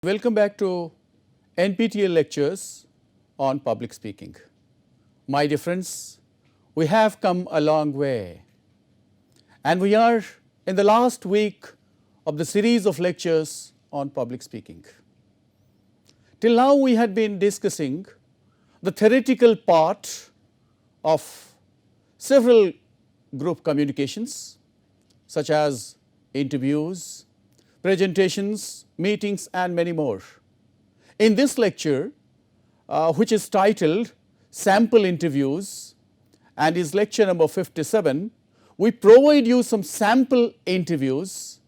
Welcome back to NPTEL lectures on public speaking. My dear friends, we have come a long way and we are in the last week of the series of lectures on public speaking. Till now we had been discussing the theoretical part of several group communications such as interviews, presentations, meetings and many more. In this lecture, which is titled Sample Interviews and is lecture number 57, we provide you some sample interviews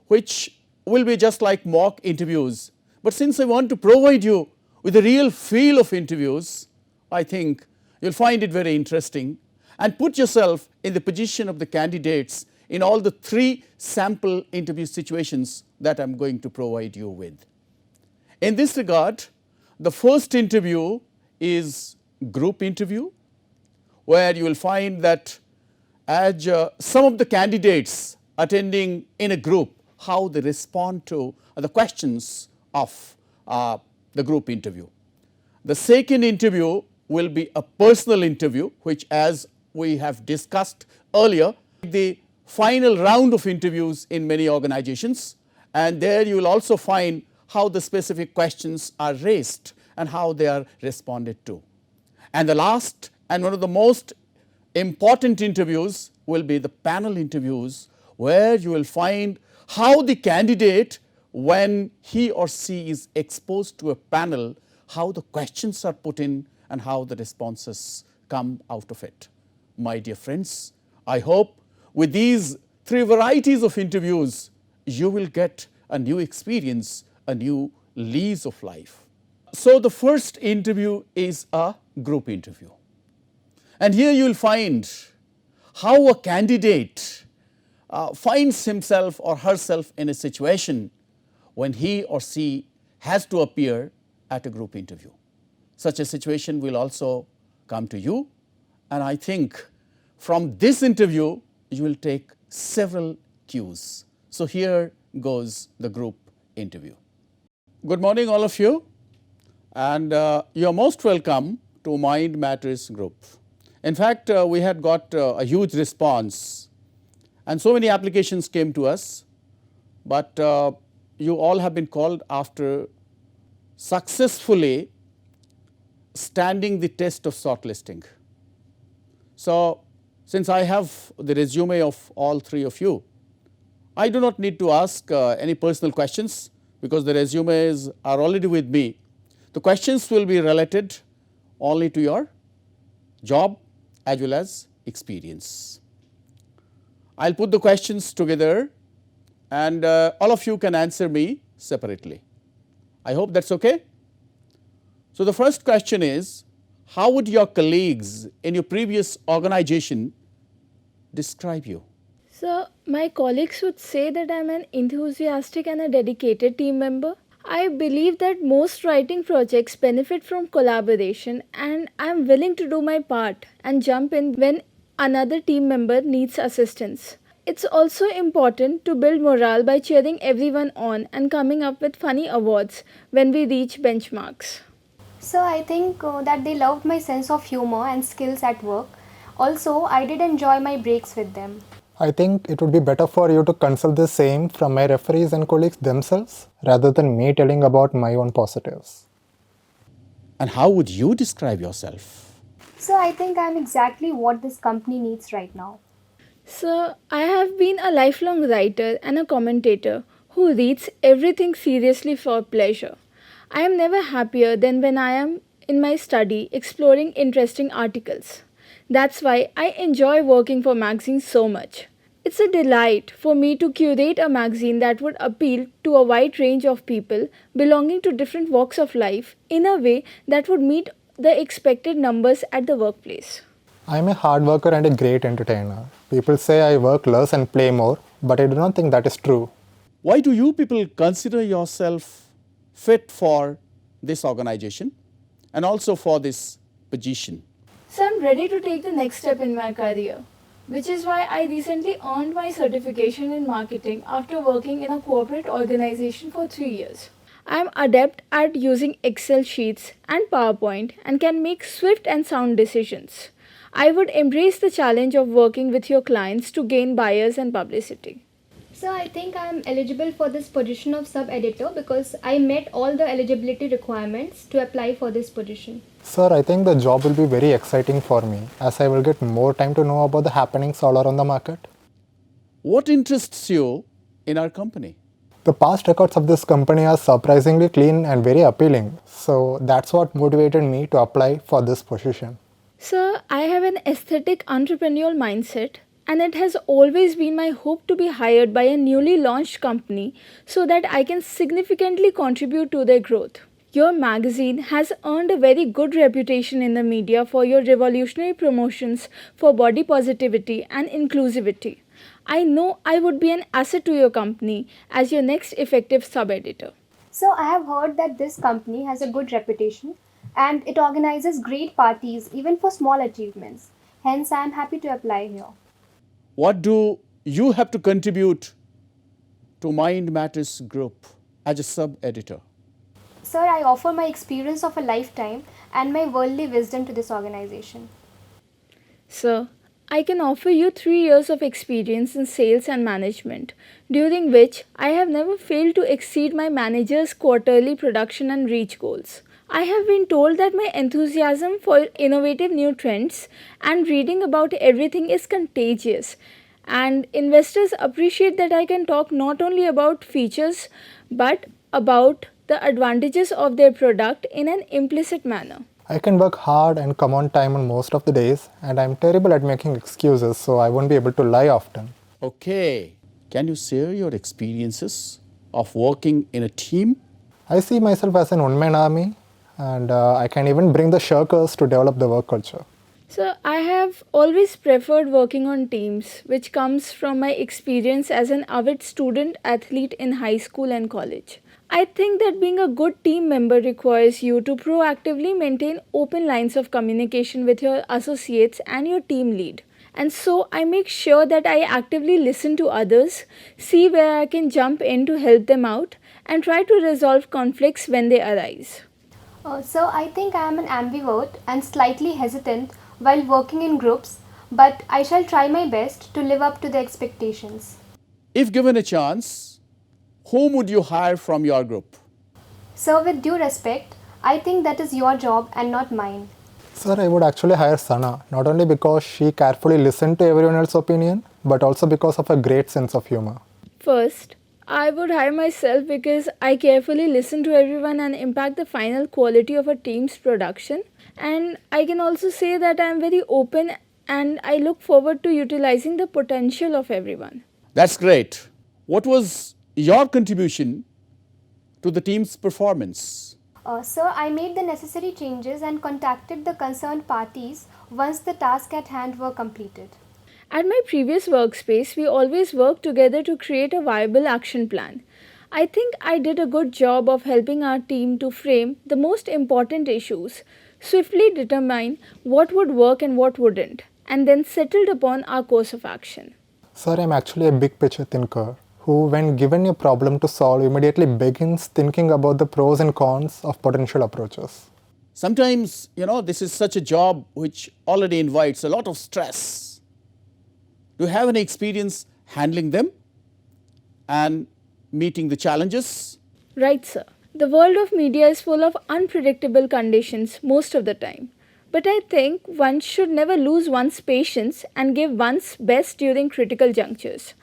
which will be just like mock interviews. But since I want to provide you with a real feel of interviews, I think you will find it very interesting and put yourself in the position of the candidates in all the three sample interview situations that I am going to provide you with. In this regard, the first interview is group interview, where you will find that as some of the candidates attending in a group, how they respond to the questions of the group interview. The second interview will be a personal interview, which as we have discussed earlier, the final round of interviews in many organizations, and there you will also find how the specific questions are raised and how they are responded to. And the last and one of the most important interviews will be the panel interviews, where you will find how the candidate, when he or she is exposed to a panel, how the questions are put in and how the responses come out of it. My dear friends, I hope with these three varieties of interviews, you will get a new experience, a new lease of life. So, the first interview is a group interview. And here you will find how a candidate finds himself or herself in a situation when he or she has to appear at a group interview. Such a situation will also come to you, and I think from this interview you will take several cues. So, here goes the group interview. Good morning all of you, and you are most welcome to Mind Matters group. In fact, we had got a huge response and so many applications came to us, but you all have been called after successfully standing the test of shortlisting. So, since I have the resume of all three of you, I do not need to ask any personal questions because the resumes are already with me. The questions will be related only to your job as well as experience. I will put the questions together and all of you can answer me separately. I hope that is okay. So, the first question is, how would your colleagues in your previous organization describe you? So, my colleagues would say that I am an enthusiastic and a dedicated team member. I believe that most writing projects benefit from collaboration, and I am willing to do my part and jump in when another team member needs assistance. It's also important to build morale by cheering everyone on and coming up with funny awards when we reach benchmarks. So I think that they loved my sense of humor and skills at work. Also, I did enjoy my breaks with them. I think it would be better for you to consult the same from my referees and colleagues themselves rather than me telling about my own positives. And how would you describe yourself? So I think I'm exactly what this company needs right now. So, I have been a lifelong writer and a commentator who reads everything seriously for pleasure. I am never happier than when I am in my study exploring interesting articles. That's why I enjoy working for magazines so much. It's a delight for me to curate a magazine that would appeal to a wide range of people belonging to different walks of life in a way that would meet the expected numbers at the workplace. I am a hard worker and a great entertainer. People say I work less and play more, but I do not think that is true. Why do you people consider yourself fit for this organization and also for this position? So I'm ready to take the next step in my career, which is why I recently earned my certification in marketing after working in a corporate organization for 3 years. I am adept at using Excel sheets and PowerPoint and can make swift and sound decisions. I would embrace the challenge of working with your clients to gain buyers and publicity. So I think I am eligible for this position of sub-editor because I met all the eligibility requirements to apply for this position. Sir, I think the job will be very exciting for me as I will get more time to know about the happenings all around the market. What interests you in our company? The past records of this company are surprisingly clean and very appealing. So that's what motivated me to apply for this position. Sir, I have an aesthetic entrepreneurial mindset, and it has always been my hope to be hired by a newly launched company so that I can significantly contribute to their growth. Your magazine has earned a very good reputation in the media for your revolutionary promotions for body positivity and inclusivity. I know I would be an asset to your company as your next effective sub-editor. So I have heard that this company has a good reputation and it organizes great parties even for small achievements. Hence, I am happy to apply here. What do you have to contribute to Mind Matters Group as a sub-editor? Sir, I offer my experience of a lifetime and my worldly wisdom to this organization. Sir, I can offer you 3 years of experience in sales and management, during which I have never failed to exceed my manager's quarterly production and reach goals. I have been told that my enthusiasm for innovative new trends and reading about everything is contagious, and investors appreciate that I can talk not only about features but about the advantages of their product in an implicit manner. I can work hard and come on time on most of the days, and I'm terrible at making excuses, so I won't be able to lie often. Okay. Can you share your experiences of working in a team? I see myself as an one-man army, and I can even bring the shirkers to develop the work culture. So, I have always preferred working on teams, which comes from my experience as an avid student athlete in high school and college. I think that being a good team member requires you to proactively maintain open lines of communication with your associates and your team lead. And so I make sure that I actively listen to others, see where I can jump in to help them out, and try to resolve conflicts when they arise. So I think I am an ambivert and slightly hesitant while working in groups, but I shall try my best to live up to the expectations. If given a chance, whom would you hire from your group? So with due respect, I think that is your job and not mine. Sir, I would actually hire Sana, not only because she carefully listened to everyone else's opinion, but also because of her great sense of humor. First, I would hire myself because I carefully listen to everyone and impact the final quality of a team's production. And I can also say that I am very open and I look forward to utilizing the potential of everyone. That's great. What was your contribution to the team's performance? Sir, I made the necessary changes and contacted the concerned parties once the tasks at hand were completed. At my previous workspace, we always worked together to create a viable action plan. I think I did a good job of helping our team to frame the most important issues, swiftly determine what would work and what wouldn't, and then settled upon our course of action. Sir, I'm actually a big picture thinker who, when given a problem to solve, immediately begins thinking about the pros and cons of potential approaches. Sometimes, this is such a job which already invites a lot of stress. Do you have any experience handling them and meeting the challenges? Right, sir. The world of media is full of unpredictable conditions most of the time. But I think one should never lose one's patience and give one's best during critical junctures.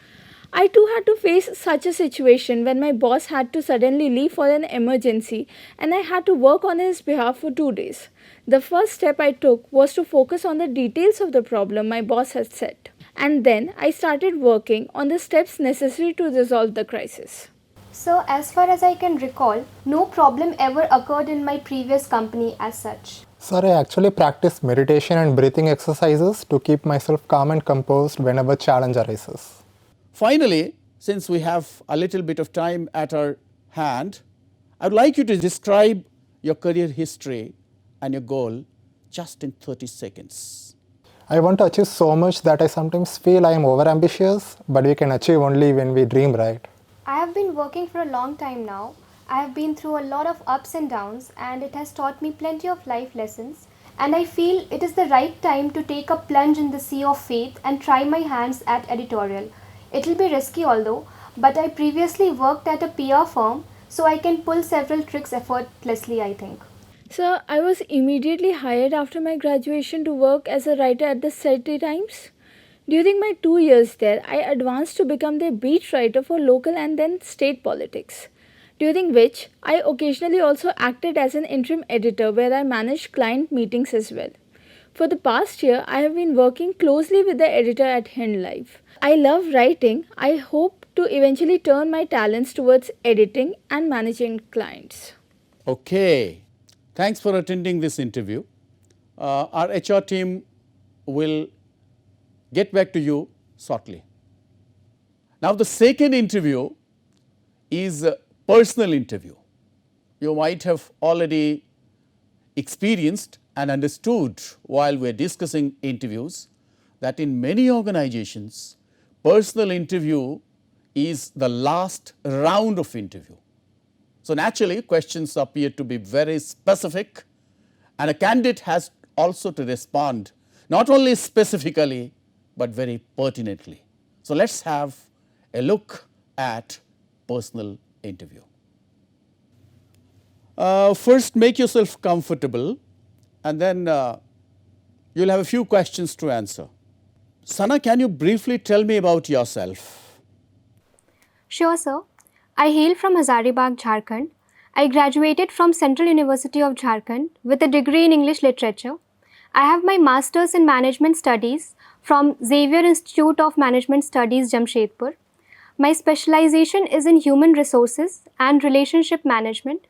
I too had to face such a situation when my boss had to suddenly leave for an emergency and I had to work on his behalf for 2 days. The first step I took was to focus on the details of the problem my boss had set. And then I started working on the steps necessary to resolve the crisis. So as far as I can recall, no problem ever occurred in my previous company as such. Sir, I actually practice meditation and breathing exercises to keep myself calm and composed whenever challenge arises. Finally, since we have a little bit of time at our hand, I would like you to describe your career history and your goal just in 30 seconds. I want to achieve so much that I sometimes feel I am overambitious, but we can achieve only when we dream right. I have been working for a long time now I have been through a lot of ups and downs, and it has taught me plenty of life lessons. And I feel it is the right time to take a plunge in the sea of faith and try my hands at editorial. It'll be risky, although, but I previously worked at a PR firm, so I can pull several tricks effortlessly, I think. So, I was immediately hired after my graduation to work as a writer at the City Times. During my 2 years there, I advanced to become their beat writer for local and then state politics, during which I occasionally also acted as an interim editor where I managed client meetings as well. For the past year, I have been working closely with the editor at Hind Live. I love writing. I hope to eventually turn my talents towards editing and managing clients. Okay, thanks for attending this interview. Our HR team will get back to you shortly. Now, the second interview is a personal interview. You might have already experienced and understood while we are discussing interviews that in many organizations, personal interview is the last round of interview. So, naturally questions appear to be very specific, and a candidate has also to respond not only specifically but very pertinently. So, let us have a look at personal interview. First, make yourself comfortable, and then you will have a few questions to answer. Sana, can you briefly tell me about yourself? Sure, sir. I hail from Hazaribagh, Jharkhand. I graduated from Central University of Jharkhand with a degree in English Literature. I have my Masters in Management Studies from Xavier Institute of Management Studies, Jamshedpur. My specialization is in human resources and relationship management.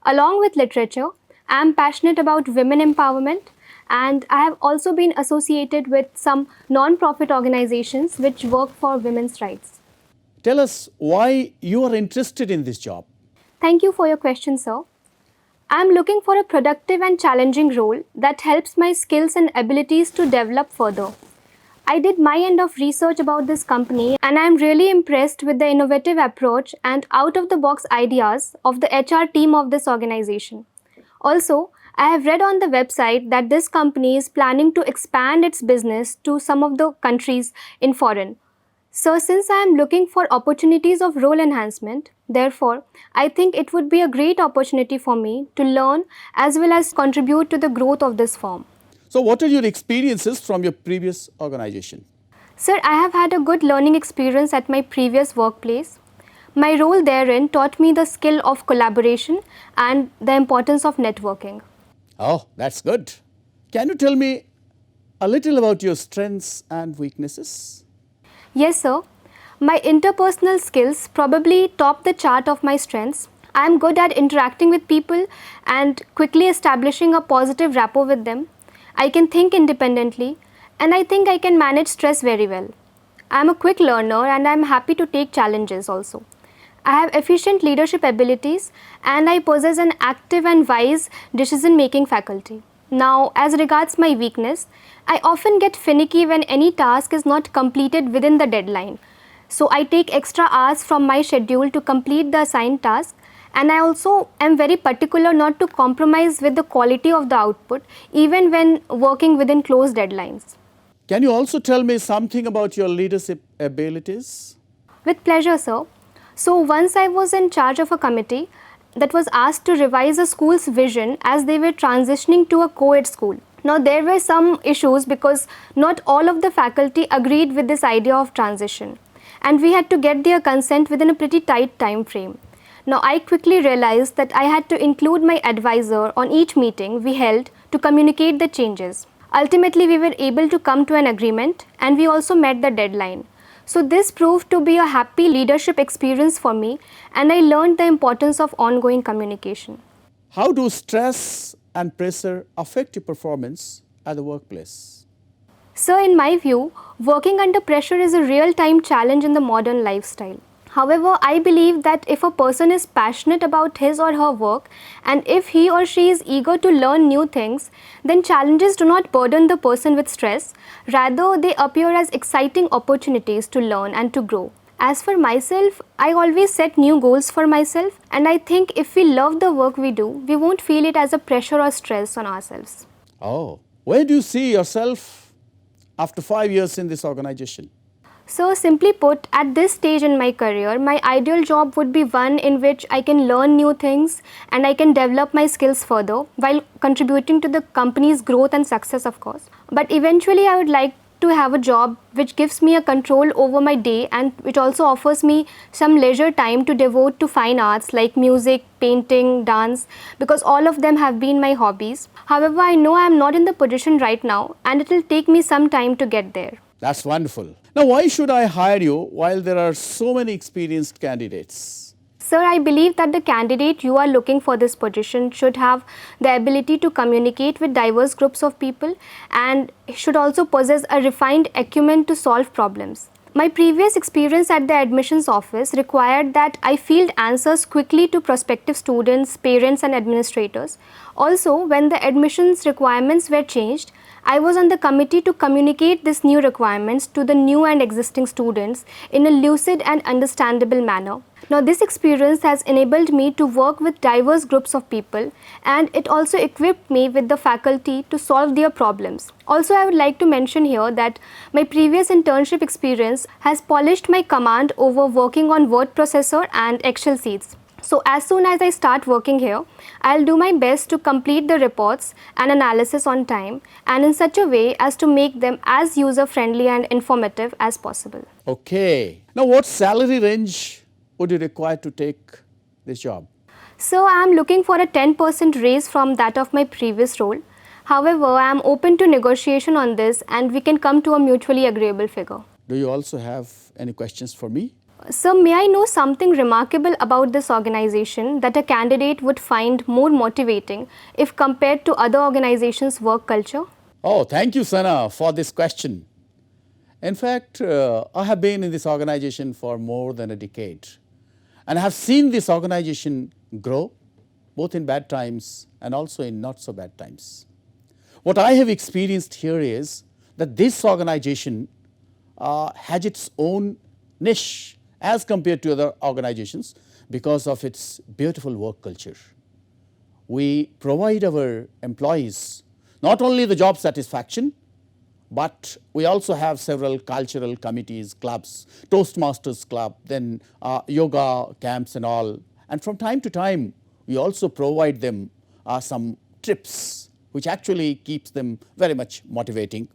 Along with literature, I am passionate about women empowerment, and I have also been associated with some non-profit organizations which work for women's rights. Tell us why you are interested in this job. Thank you for your question, sir. I am looking for a productive and challenging role that helps my skills and abilities to develop further. I did my end of research about this company, and I am really impressed with the innovative approach and out-of-the-box ideas of the HR team of this organization. Also, I have read on the website that this company is planning to expand its business to some of the countries in foreign. So, since I am looking for opportunities of role enhancement, therefore, I think it would be a great opportunity for me to learn as well as contribute to the growth of this firm. So, what are your experiences from your previous organization? Sir, I have had a good learning experience at my previous workplace. My role therein taught me the skill of collaboration and the importance of networking. Oh, that's good. Can you tell me a little about your strengths and weaknesses? Yes, sir. My interpersonal skills probably top the chart of my strengths. I am good at interacting with people and quickly establishing a positive rapport with them. I can think independently, and I think I can manage stress very well. I am a quick learner, and I am happy to take challenges also. I have efficient leadership abilities, and I possess an active and wise decision-making faculty. Now, as regards my weakness, I often get finicky when any task is not completed within the deadline. So, I take extra hours from my schedule to complete the assigned task, and I also am very particular not to compromise with the quality of the output even when working within closed deadlines. Can you also tell me something about your leadership abilities? With pleasure, sir. So, once I was in charge of a committee that was asked to revise a school's vision as they were transitioning to a co-ed school. Now, there were some issues because not all of the faculty agreed with this idea of transition, and we had to get their consent within a pretty tight time frame. Now, I quickly realized that I had to include my advisor on each meeting we held to communicate the changes. Ultimately, we were able to come to an agreement, and we also met the deadline. So, this proved to be a happy leadership experience for me, and I learned the importance of ongoing communication. How do stress and pressure affect your performance at the workplace? So, in my view, working under pressure is a real-time challenge in the modern lifestyle. However, I believe that if a person is passionate about his or her work, and if he or she is eager to learn new things, then challenges do not burden the person with stress. Rather, they appear as exciting opportunities to learn and to grow. As for myself, I always set new goals for myself, and I think if we love the work we do, we won't feel it as a pressure or stress on ourselves. Oh, where do you see yourself after 5 years in this organization? So, simply put, at this stage in my career, my ideal job would be one in which I can learn new things and I can develop my skills further while contributing to the company's growth and success, of course. But eventually, I would like to have a job which gives me a control over my day and which also offers me some leisure time to devote to fine arts like music, painting, dance, because all of them have been my hobbies. However, I know I am not in the position right now and it will take me some time to get there. That's wonderful. Now, why should I hire you while there are so many experienced candidates? Sir, I believe that the candidate you are looking for this position should have the ability to communicate with diverse groups of people and should also possess a refined acumen to solve problems. My previous experience at the admissions office required that I field answers quickly to prospective students, parents and administrators. Also, when the admissions requirements were changed, I was on the committee to communicate these new requirements to the new and existing students in a lucid and understandable manner. Now, this experience has enabled me to work with diverse groups of people and it also equipped me with the faculty to solve their problems. Also, I would like to mention here that my previous internship experience has polished my command over working on word processor and Excel sheets. So, as soon as I start working here, I'll do my best to complete the reports and analysis on time and in such a way as to make them as user friendly and informative as possible. Okay. Now, what salary range would you require to take this job? So, I am looking for a 10% raise from that of my previous role. However, I am open to negotiation on this and we can come to a mutually agreeable figure. Do you also have any questions for me? So, may I know something remarkable about this organization that a candidate would find more motivating if compared to other organizations' work culture? Oh, thank you, Sana, for this question. In fact, I have been in this organization for more than a decade and I have seen this organization grow both in bad times and also in not so bad times. What I have experienced here is that this organization has its own niche as compared to other organizations because of its beautiful work culture. We provide our employees not only the job satisfaction, but we also have several cultural committees, clubs, Toastmasters Club, then yoga camps and all. And from time to time, we also provide them some trips, which actually keeps them very much motivating.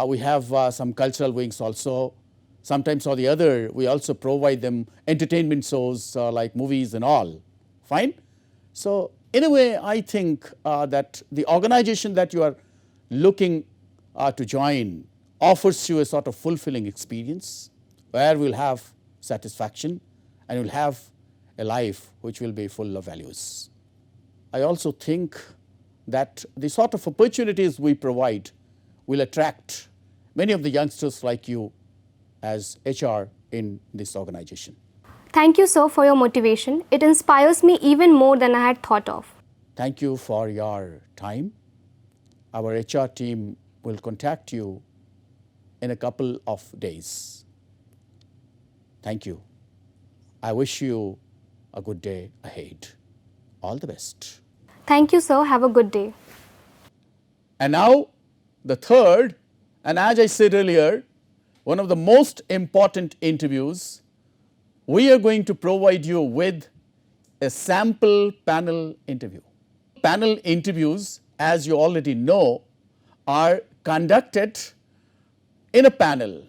We have some cultural wings also. Sometimes or the other, we also provide them entertainment shows like movies and all. Fine? So, in a way, I think that the organization that you are looking to join offers you a sort of fulfilling experience where we'll have satisfaction and you'll have a life which will be full of values. I also think that the sort of opportunities we provide will attract many of the youngsters like you as HR in this organization. Thank you, sir, for your motivation. It inspires me even more than I had thought of. Thank you for your time. Our HR team will contact you in a couple of days. Thank you. I wish you a good day ahead. All the best. Thank you, sir. Have a good day. And now the third, and as I said earlier, one of the most important interviews, we are going to provide you with a sample panel interview. Panel interviews, as you already know, are conducted in a panel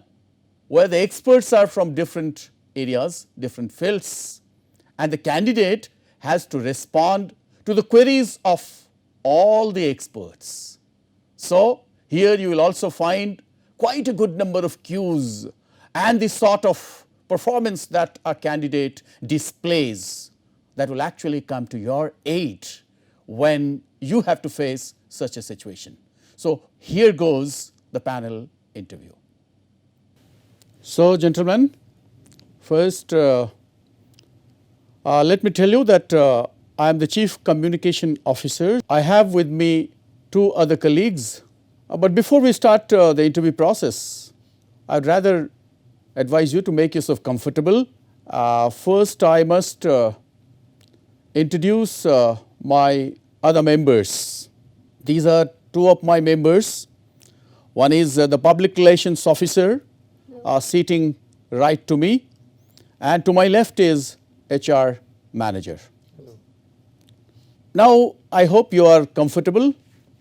where the experts are from different areas, different fields, and the candidate has to respond to the queries of all the experts. So, here you will also find quite a good number of cues and the sort of performance that a candidate displays that will actually come to your aid when you have to face such a situation. So, here goes the panel interview. So, gentlemen, first let me tell you that I am the Chief Communication Officer. I have with me two other colleagues. But before we start the interview process, I would rather advise you to make yourself comfortable. First, I must introduce my other members. These are two of my members. One is the Public Relations Officer sitting right to me, and to my left is HR Manager. Now, I hope you are comfortable.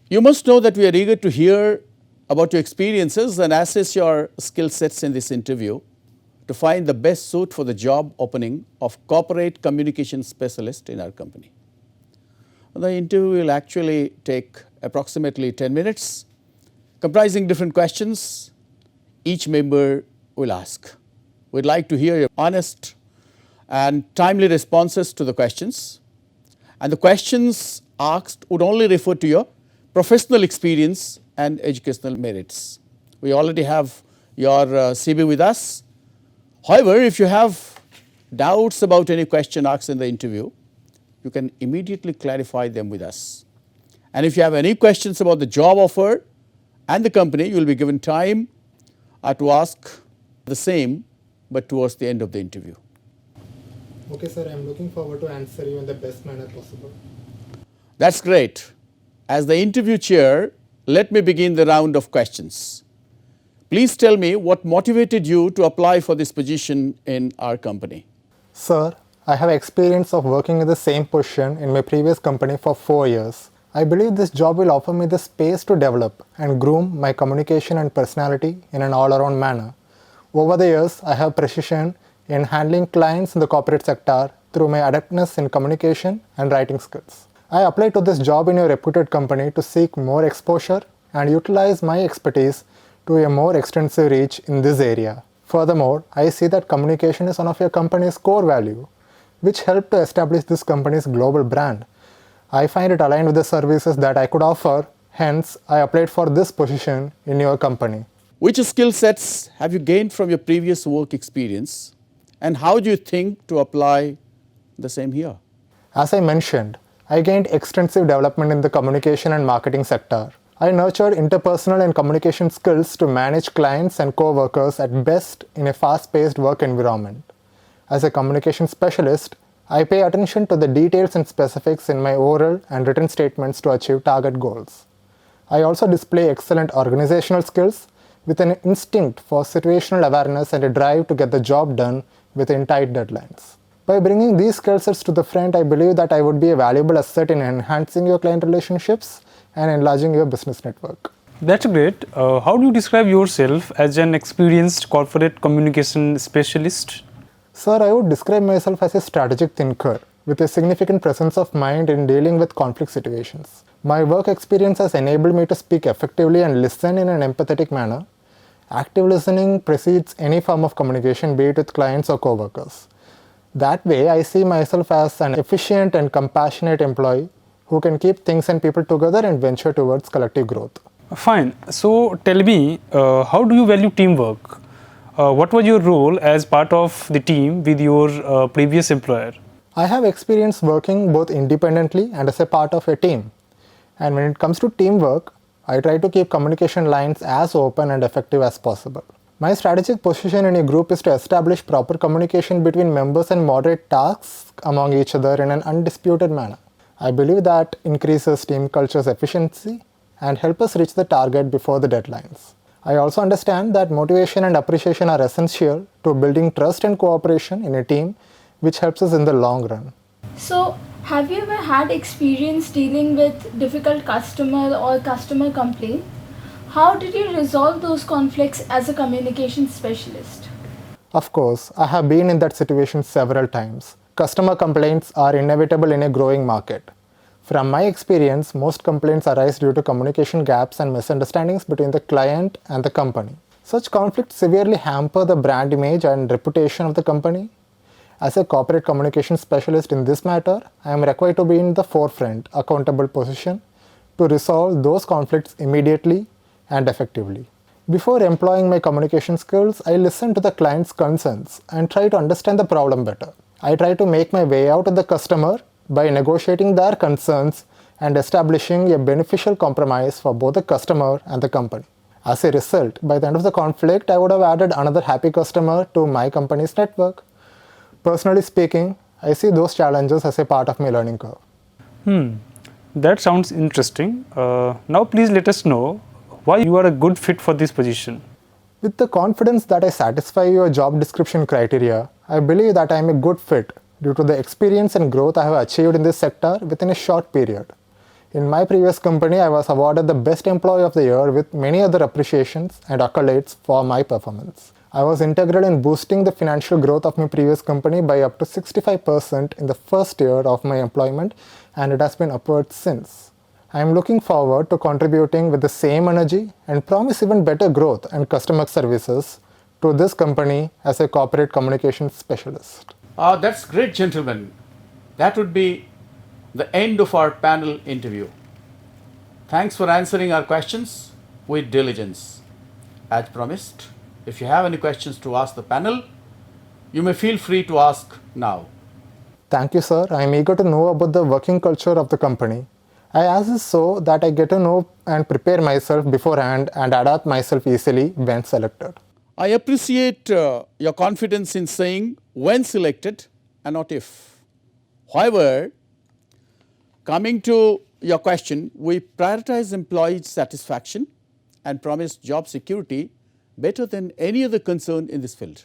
You must know that we are eager to hear about your experiences and assess your skill sets in this interview to find the best suit for the job opening of Corporate Communication Specialist in our company. The interview will actually take approximately 10 minutes, comprising different questions each member will ask. We'd like to hear your honest and timely responses to the questions. And the questions asked would only refer to your professional experience and educational merits. We already have your CV with us. However, if you have doubts about any question asked in the interview, you can immediately clarify them with us. And if you have any questions about the job offer and the company, you will be given time to ask the same, but towards the end of the interview. Okay, sir, I am looking forward to answer you in the best manner possible. That's great. As the interview chair, let me begin the round of questions. Please tell me what motivated you to apply for this position in our company. Sir, I have experience of working in the same position in my previous company for 4 years. I believe this job will offer me the space to develop and groom my communication and personality in an all-around manner. Over the years, I have precision in handling clients in the corporate sector through my adeptness in communication and writing skills. I applied to this job in a reputed company to seek more exposure and utilize my expertise to a more extensive reach in this area. Furthermore, I see that communication is one of your company's core value, which helped to establish this company's global brand. I find it aligned with the services that I could offer, hence I applied for this position in your company. Which skill sets have you gained from your previous work experience, and how do you think to apply the same here? As I mentioned, I gained extensive development in the communication and marketing sector. I nurtured interpersonal and communication skills to manage clients and co-workers at best in a fast-paced work environment. As a communication specialist, I pay attention to the details and specifics in my oral and written statements to achieve target goals. I also display excellent organizational skills with an instinct for situational awareness and a drive to get the job done within tight deadlines. By bringing these skill sets to the front, I believe that I would be a valuable asset in enhancing your client relationships and enlarging your business network. That's great. How do you describe yourself as an experienced corporate communication specialist? Sir, I would describe myself as a strategic thinker with a significant presence of mind in dealing with conflict situations. My work experience has enabled me to speak effectively and listen in an empathetic manner. Active listening precedes any form of communication, be it with clients or co-workers. That way, I see myself as an efficient and compassionate employee who can keep things and people together and venture towards collective growth. Fine. So tell me, how do you value teamwork? What was your role as part of the team with your previous employer? I have experience working both independently and as a part of a team. And when it comes to teamwork, I try to keep communication lines as open and effective as possible. My strategic position in a group is to establish proper communication between members and moderate tasks among each other in an undisputed manner. I believe that increases team culture's efficiency and help us reach the target before the deadlines. I also understand that motivation and appreciation are essential to building trust and cooperation in a team, which helps us in the long run. So, have you ever had experience dealing with difficult customer or customer complaint? How did you resolve those conflicts as a communication specialist? Of course, I have been in that situation several times. Customer complaints are inevitable in a growing market. From my experience, most complaints arise due to communication gaps and misunderstandings between the client and the company. Such conflicts severely hamper the brand image and reputation of the company. As a corporate communication specialist in this matter, I am required to be in the forefront, accountable position to resolve those conflicts immediately and effectively. Before employing my communication skills, I listen to the client's concerns and try to understand the problem better. I try to make my way out to the customer by negotiating their concerns and establishing a beneficial compromise for both the customer and the company. As a result, by the end of the conflict, I would have added another happy customer to my company's network. Personally speaking, I see those challenges as a part of my learning curve. That sounds interesting. Now please let us know why you are a good fit for this position. With the confidence that I satisfy your job description criteria, I believe that I am a good fit due to the experience and growth I have achieved in this sector within a short period. In my previous company, I was awarded the Best Employee of the Year with many other appreciations and accolades for my performance. I was integral in boosting the financial growth of my previous company by up to 65% in the first year of my employment, and it has been upwards since. I am looking forward to contributing with the same energy and promise even better growth and customer services to this company as a corporate communications specialist. That's great, gentlemen. That would be the end of our panel interview. Thanks for answering our questions with diligence. As promised, if you have any questions to ask the panel, you may feel free to ask now. Thank you, sir. I am eager to know about the working culture of the company. I ask this so that I get to know and prepare myself beforehand and adapt myself easily when selected. I appreciate your confidence in saying when selected and not if. However, coming to your question, we prioritize employee satisfaction and promise job security better than any other concern in this field.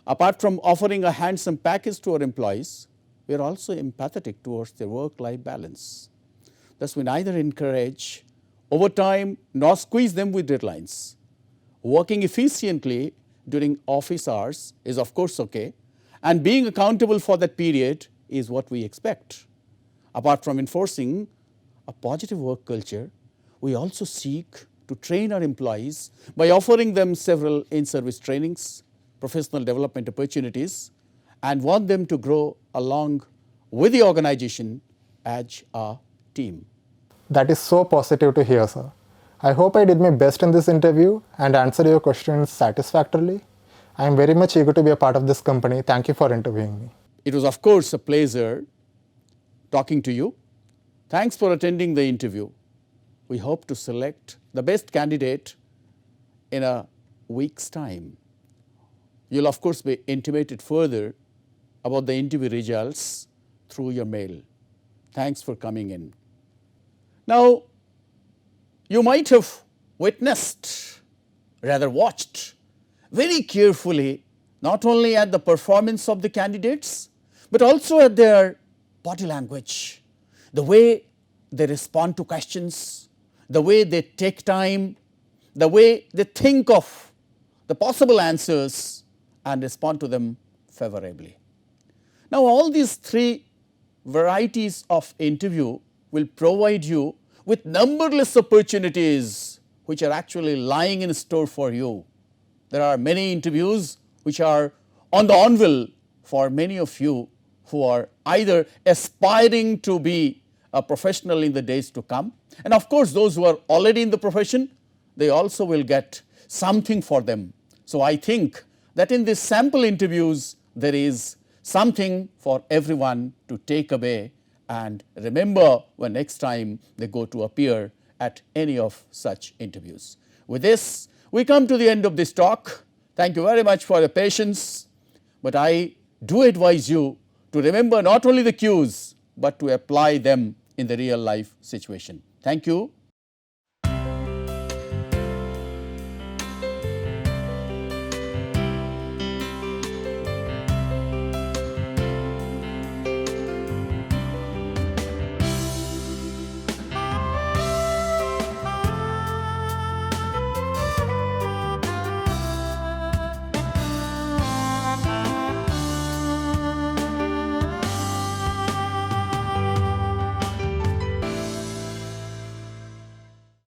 Apart from offering a handsome package to our employees, we are also empathetic towards their work-life balance. Thus, we neither encourage overtime nor squeeze them with deadlines. Working efficiently during office hours is of course okay, and being accountable for that period is what we expect. Apart from enforcing a positive work culture, we also seek to train our employees by offering them several in-service trainings, professional development opportunities, and want them to grow along with the organization as a team. That is so positive to hear, sir. I hope I did my best in this interview and answered your questions satisfactorily. I am very much eager to be a part of this company. Thank you for interviewing me. It was of course a pleasure talking to you. Thanks for attending the interview. We hope to select the best candidate in a week's time. You'll of course be intimated further about the interview results through your mail. Thanks for coming in. Now, you might have witnessed, rather watched very carefully not only at the performance of the candidates, but also at their body language, the way they respond to questions, the way they take time, the way they think of the possible answers and respond to them favorably. Now, all these three varieties of interview will provide you with numberless opportunities which are actually lying in store for you. There are many interviews which are on the anvil for many of you who are either aspiring to be a professional in the days to come, and of course those who are already in the profession, they also will get something for them. So I think that in these sample interviews there is something for everyone to take away and remember when next time they go to appear at any of such interviews. With this, we come to the end of this talk. Thank you very much for your patience, but I do advise you to remember not only the cues, but to apply them in the real life situation. Thank you.